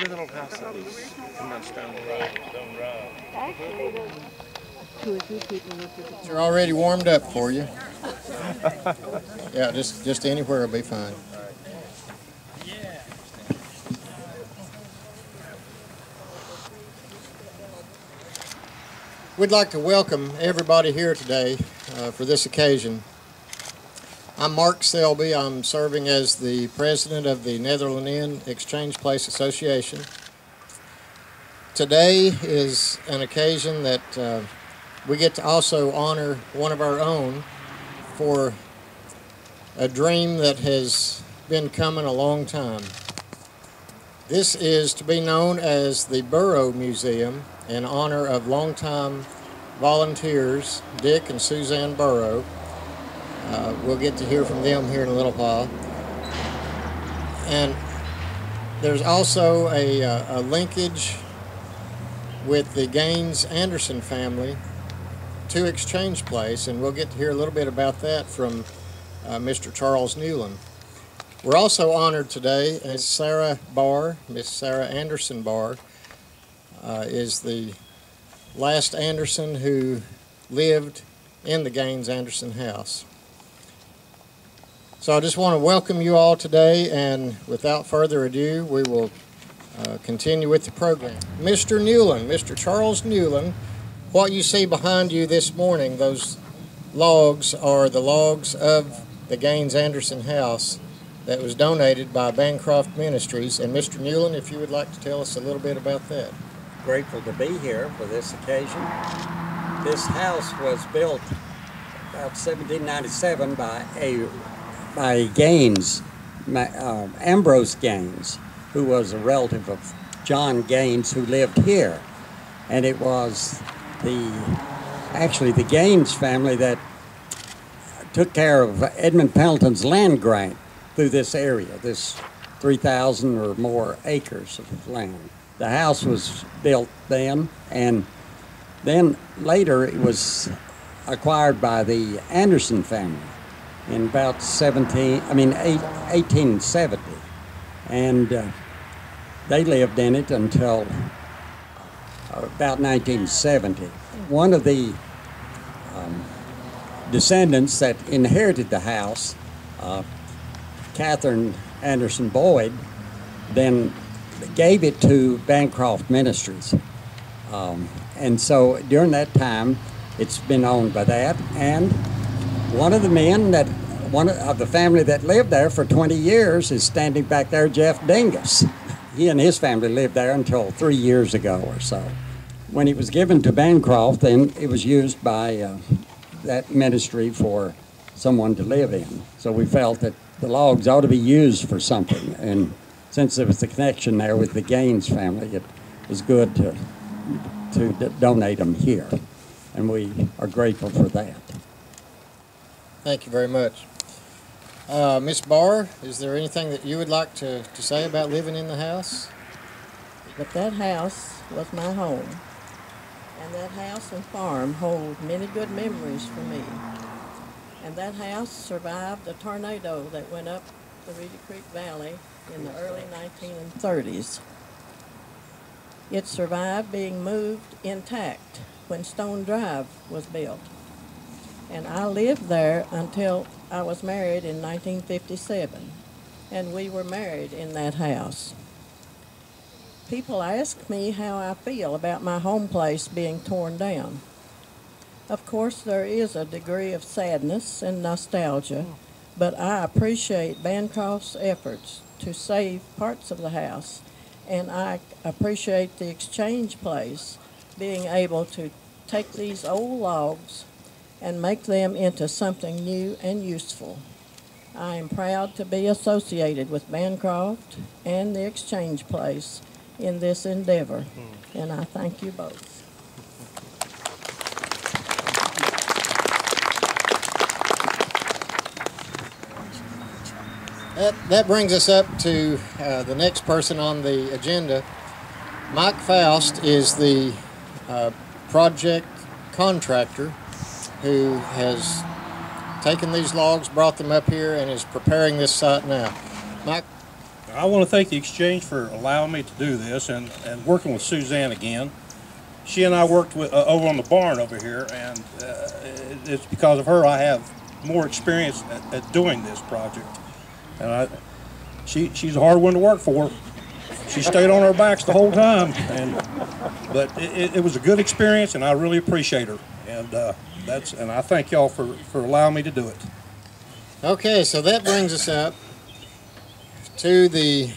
your little house that was in that stone row? Actually, there's 2 or 3 people looked at the They're already warmed up for you. Yeah, just anywhere will be fine. We'd like to welcome everybody here today for this occasion. I'm Mark Selby. I'm serving as the president of the Netherland Inn Exchange Place Association. Today is an occasion that we get to also honor one of our own for a dream that has been coming a long time. This is to be known as the Burrow Museum in honor of longtime volunteers Dick and Suzanne Burrow. We'll get to hear from them here in a little while. And there's also a linkage with the Gaines-Anderson family to Exchange Place, and we'll get to hear a little bit about that from Mr. Charles Newland. We're also honored today as Sarah Barr. Miss Sarah Anderson Barr is the last Anderson who lived in the Gaines-Anderson house. So I just want to welcome you all today, and without further ado, we will continue with the program. Mr. Newland, Mr. Charles Newland, what you see behind you this morning, those logs are the logs of the Gaines-Anderson house that was donated by Bancroft Ministries. And Mr. Newland, if you would like to tell us a little bit about that. Grateful to be here for this occasion. This house was built about 1797 by Gaines, Ambrose Gaines, who was a relative of John Gaines who lived here. And it was actually the Gaines family that took care of Edmund Pendleton's land grant through this area, this 3,000 or more acres of land. The house was built then, and then later it was acquired by the Anderson family in about 1870. And they lived in it until about 1970. One of the descendants that inherited the house, Catherine Anderson Boyd, then gave it to Bancroft Ministries. And so during that time, it's been owned by that. And one of the men one of the family that lived there for 20 years is standing back there, Jeff Dingus. He and his family lived there until 3 years ago or so. When it was given to Bancroft, then it was used by that ministry for someone to live in. So we felt that the logs ought to be used for something. And since there was the connection there with the Gaines family, it was good to donate them here. And we are grateful for that. Thank you very much. Miss Barr, is there anything that you would like to say about living in the house? But that house was my home. And that house and farm hold many good memories for me. And that house survived a tornado that went up the Reedy Creek Valley in the early 1930s. It survived being moved intact when Stone Drive was built. And I lived there until I was married in 1957. And we were married in that house. People ask me how I feel about my home place being torn down. Of course, there is a degree of sadness and nostalgia, but I appreciate Bancroft's efforts to save parts of the house, and I appreciate the Exchange Place being able to take these old logs and make them into something new and useful. I am proud to be associated with Bancroft and the Exchange Place in this endeavor, and I thank you both. That brings us up to the next person on the agenda. Mike Faust is the project contractor who has taken these logs, brought them up here, and is preparing this site now. Mike? I want to thank the Exchange for allowing me to do this and working with Suzanne again. She and I worked with, over on the barn over here, and it's because of her I have more experience at doing this project. And she's a hard one to work for. She stayed on our backs the whole time, but it was a good experience, and I really appreciate her. And and I thank y'all for allowing me to do it. Okay, so that brings us up to the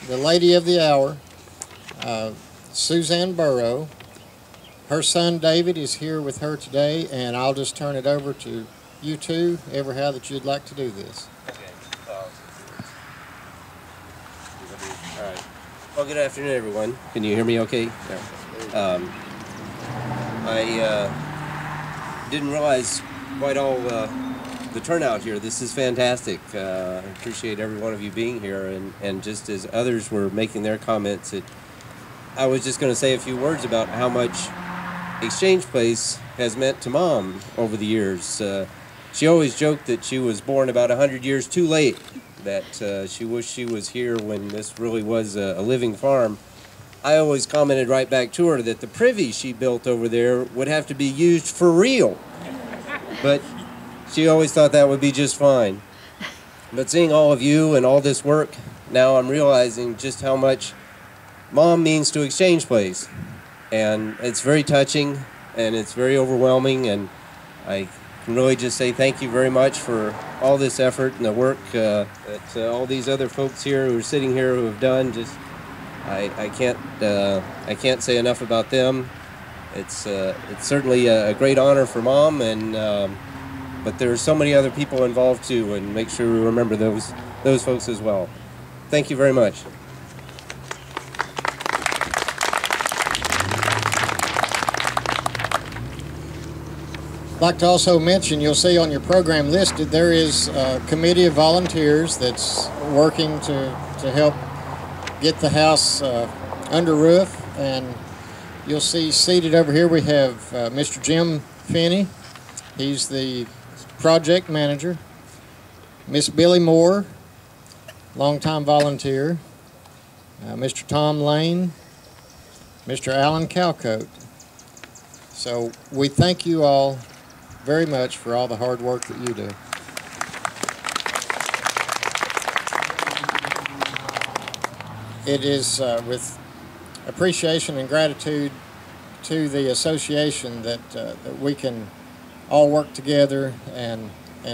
lady of the hour, Suzanne Burrow. Her son David is here with her today, and I'll just turn it over to you two, ever how that you'd like to do this. Okay. All right. Well, good afternoon, everyone. Can you hear me okay? Yeah. I didn't realize quite all the turnout here. This is fantastic. I appreciate every one of you being here, and just as others were making their comments, I was just going to say a few words about how much Exchange Place has meant to Mom over the years. She always joked that she was born about 100 years too late, that she wished she was here when this really was a living farm. I always commented right back to her that the privy she built over there would have to be used for real, but she always thought that would be just fine. But seeing all of you and all this work, now I'm realizing just how much Mom means to Exchange Place. And it's very touching, and it's very overwhelming, and I can really just say thank you very much for all this effort and the work that all these other folks here who are sitting here who have done. Just I can't say enough about them. It's certainly a great honor for Mom, and but there are so many other people involved too, and make sure we remember those folks as well. Thank you very much. I'd like to also mention, you'll see on your program listed, there is a committee of volunteers that's working to help get the house under roof, and you'll see seated over here we have Mr. Jim Finney. He's the project manager. Miss Billy Moore, longtime volunteer. Mr. Tom Lane, Mr. Alan Calcote. So we thank you all very much for all the hard work that you do. It is with appreciation and gratitude to the association that we can all work together and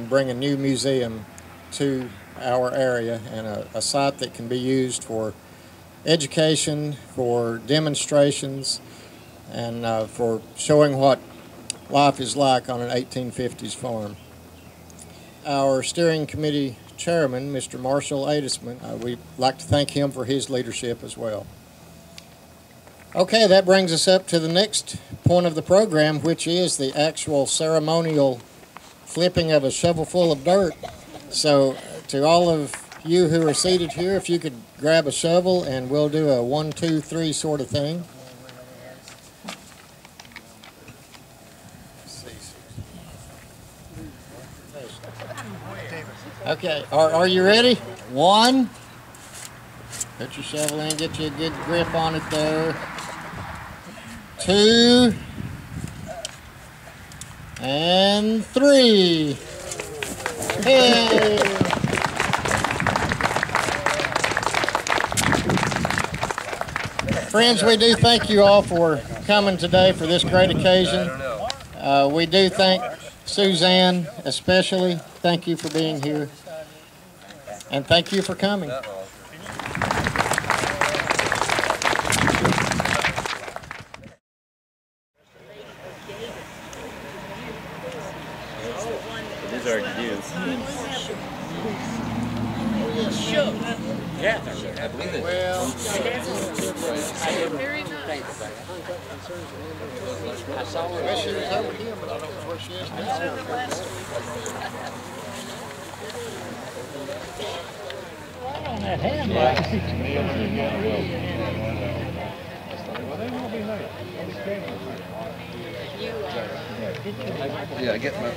bring a new museum to our area, and a site that can be used for education, for demonstrations, and for showing what life is like on an 1850s farm. Our steering committee chairman, Mr. Marshall Adisman, we'd like to thank him for his leadership as well. Okay, that brings us up to the next point of the program, which is the actual ceremonial flipping of a shovel full of dirt. So to all of you who are seated here, if you could grab a shovel, and we'll do a 1, 2, 3 sort of thing. Okay, are you ready? 1, put your shovel in, get you a good grip on it there. 2, and 3. Hey! Friends, we do thank you all for coming today for this great occasion. We do thank Suzanne especially. Thank you for being here. And thank you for coming. These are you. Yeah, I believe it. Well, Very nice. I saw her. She was over here, but I don't know where she is now. On that hand, like. Yeah, I get my.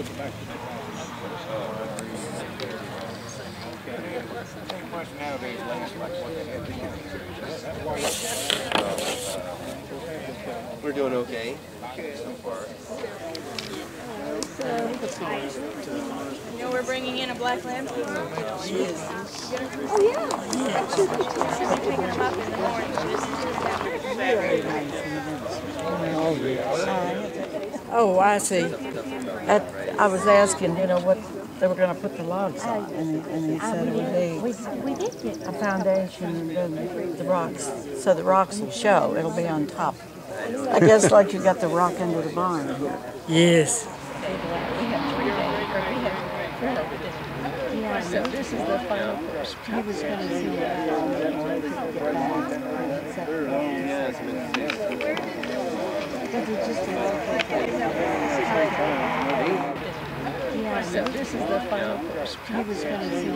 We're doing okay so far. You know we're bringing in a black lamb. Oh, yeah. We're picking them up in the morning. Oh, I see. I was asking, you know, what they were going to put the logs on, and he said it would be We did get a foundation and then the rocks, so the rocks will show. It'll be on top. I guess like you got the rock under the barn here. Yes. Yeah, so this is the final course. He was going to see Yeah, so this is the final course. He was going to see